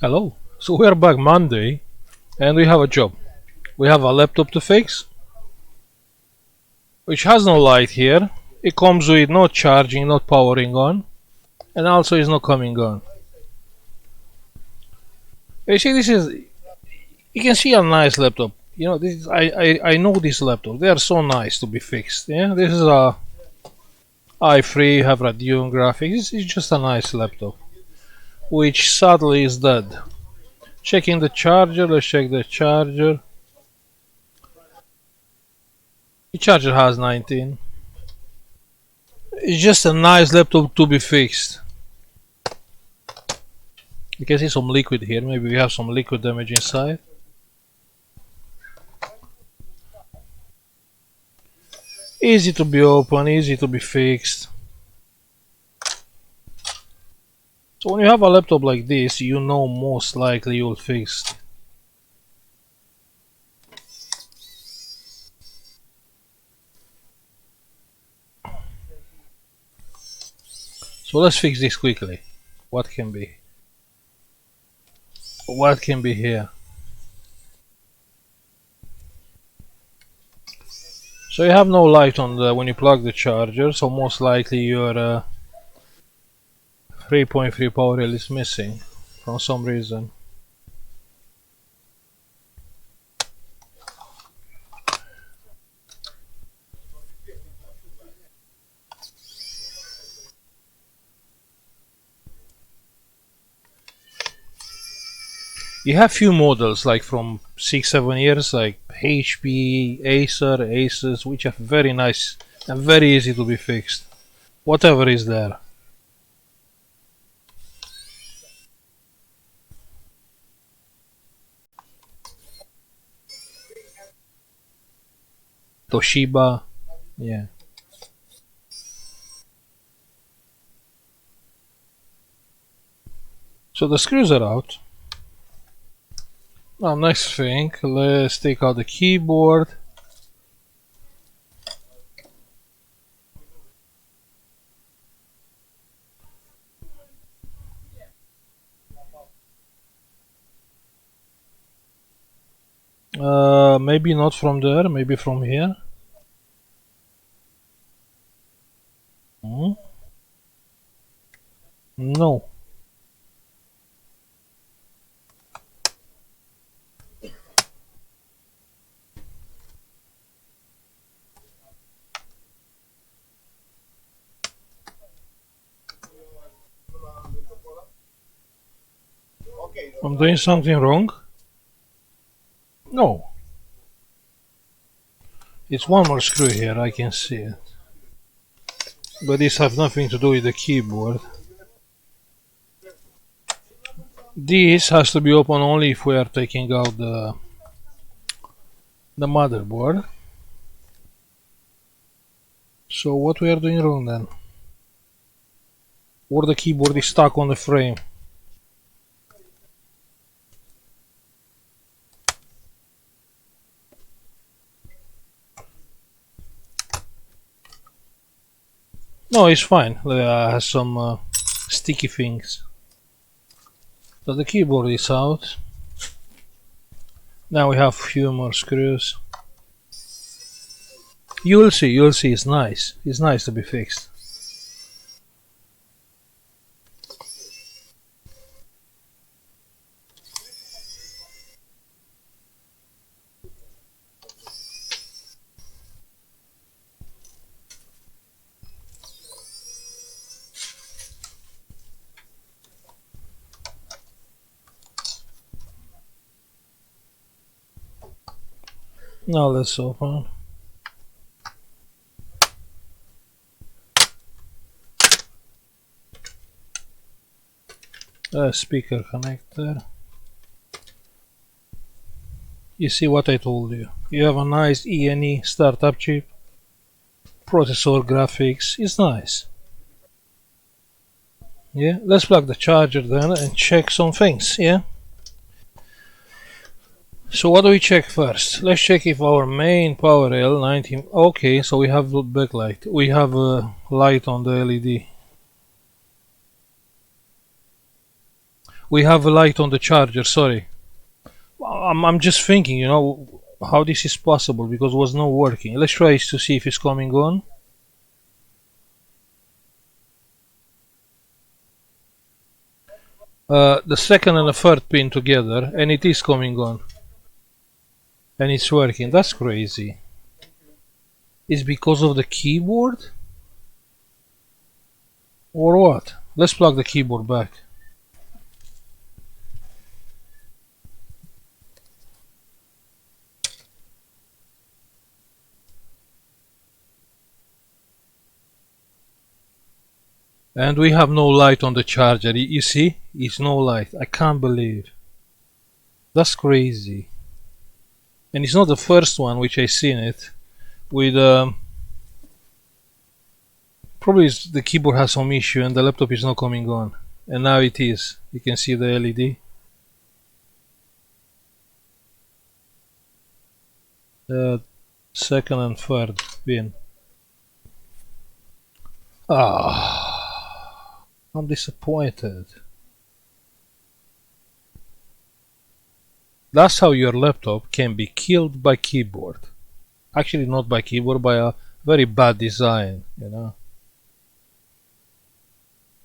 Hello. So we are back Monday and we have a job. We have a laptop to fix, which has no light here. It comes with no charging, not powering on, and also is not coming on. You see, this is, you can see a nice laptop. You know, this is, I know this laptop. They are so nice to be fixed. Yeah, this is a i3, have Radeon graphics. This is just a nice laptop, which sadly is dead. Checking the charger, let's check the charger. The charger has 19. It's just a nice laptop to be fixed. You can see some liquid here. Maybe we have some liquid damage inside. Easy to be open, easy to be fixed. So when you have a laptop like this, you know most likely you'll fix it. So let's fix this quickly. What can be? What can be here? So you have no light on when you plug the charger, so most likely your 3.3 power rail is missing for some reason. You have few models like from 6-7 years, like HP, Acer, Asus, which are very nice and very easy to be fixed. Whatever is there. Toshiba, yeah. So the screws are out. Now next thing, let's take out the keyboard. Maybe not from there, maybe from here. No. I'm doing something wrong? No. It's one more screw here, I can see it. But this has nothing to do with the keyboard. This has to be open only if we are taking out the motherboard. So what we are doing wrong then? Or the keyboard is stuck on the frame. No, it's fine. It has some sticky things. So the keyboard is out. Now we have few more screws. You'll see, it's nice. It's nice to be fixed. Now let's open. Speaker connector. You see what I told you. You have a nice ENE startup chip. Processor, graphics, it's nice. Yeah, let's plug the charger then and check some things, yeah? So what do we check first? Let's check if our main power rail 19. Okay, so we have backlight. We have a light on the LED. We have a light on the charger, sorry. I'm just thinking, you know, how this is possible because it was not working. Let's try to see if it's coming on. The second and the third pin together, and it is coming on. And it's working. That's crazy. It's because of the keyboard? Or what? Let's plug the keyboard back. And we have no light on the charger. You see? It's no light. I can't believe. That's crazy. And it's not the first one which I seen it. With probably the keyboard has some issue and the laptop is not coming on. And now it is. You can see the LED. Second and third pin. I'm disappointed. That's how your laptop can be killed by keyboard. Actually not by keyboard, by a very bad design, you know.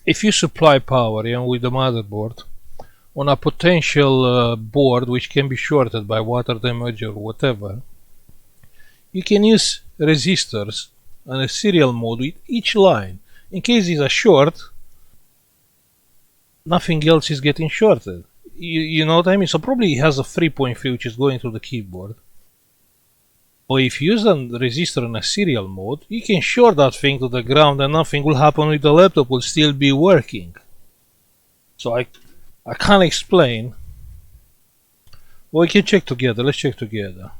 If you supply power, you know, with the motherboard on a potential board which can be shorted by water damage or whatever, you can use resistors and a serial mode with each line. In case it's a short, nothing else is getting shorted. You know what I mean? So probably it has a 3.3 which is going through the keyboard. Or if you use a resistor in a serial mode, you can short that thing to the ground and nothing will happen with the laptop, will still be working. So I can't explain. Well, we can check together. Let's check together.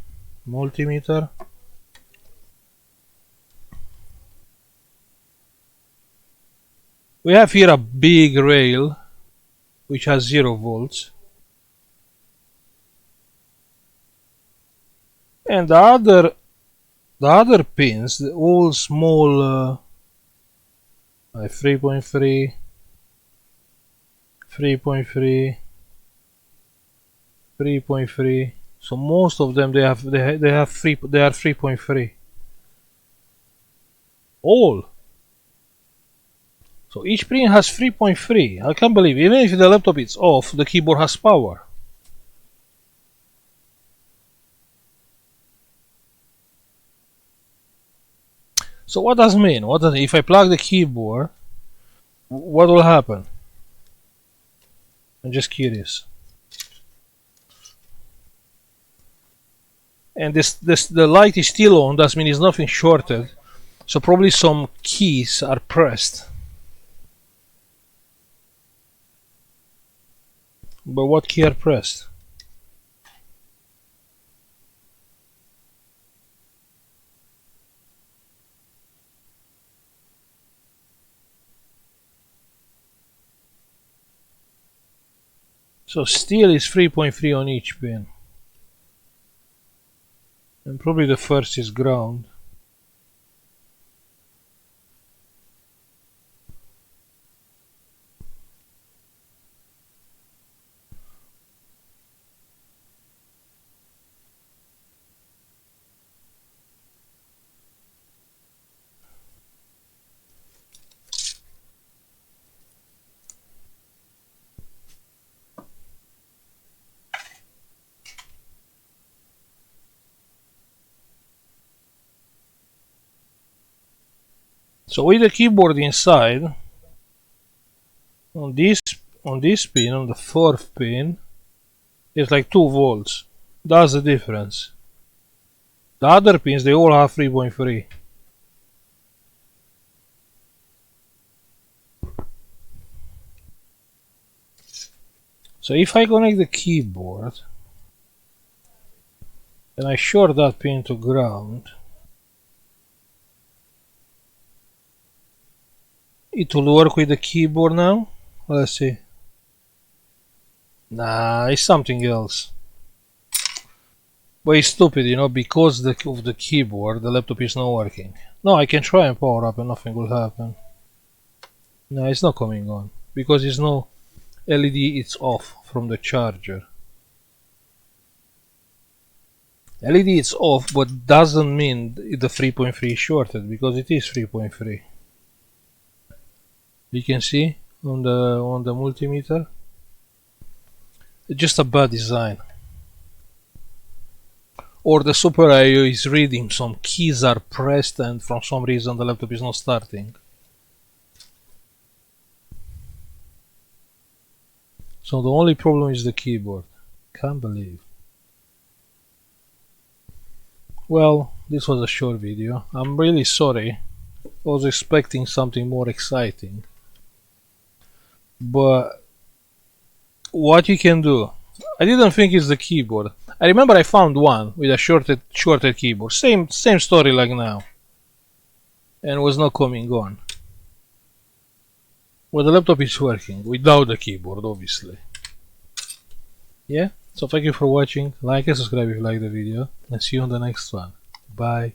Multimeter. We have here a big rail which has 0 volts. And the other pins, the all small 3.3, 3.3, 3.3. So most of them they are 3.3. All. So each pin has 3.3. I can't believe, even if the laptop is off, the keyboard has power. So what does it mean? If I plug the keyboard, what will happen? I'm just curious. And the light is still on, that means nothing shorted. So probably some keys are pressed. But what key are pressed? So still is 3.3 on each pin. And probably the first is ground. So with the keyboard inside, on this pin, on the fourth pin, it's like 2 volts. That's the difference. The other pins, they all have 3.3. So if I connect the keyboard and I short that pin to ground, it will work with the keyboard now. Let's see. Nah, it's something else. But it's stupid, you know, because of the keyboard, the laptop is not working. No, I can try and power up and nothing will happen. No, it's not coming on because it's no LED is off from the charger. LED is off, but doesn't mean the 3.3 is shorted, because it is 3.3. You can see on the multimeter. It's just a bad design. Or the Super I/O is reading, some keys are pressed and for some reason the laptop is not starting. So the only problem is the keyboard. Can't believe. Well, this was a short video. I'm really sorry. I was expecting something more exciting. But what you can do, I didn't think it's the keyboard. I remember I found one with a shorted keyboard. Same story like now. And was not coming on. Well, the laptop is working without the keyboard, obviously. Yeah, so thank you for watching. Like and subscribe if you like the video, and see you on the next one. Bye.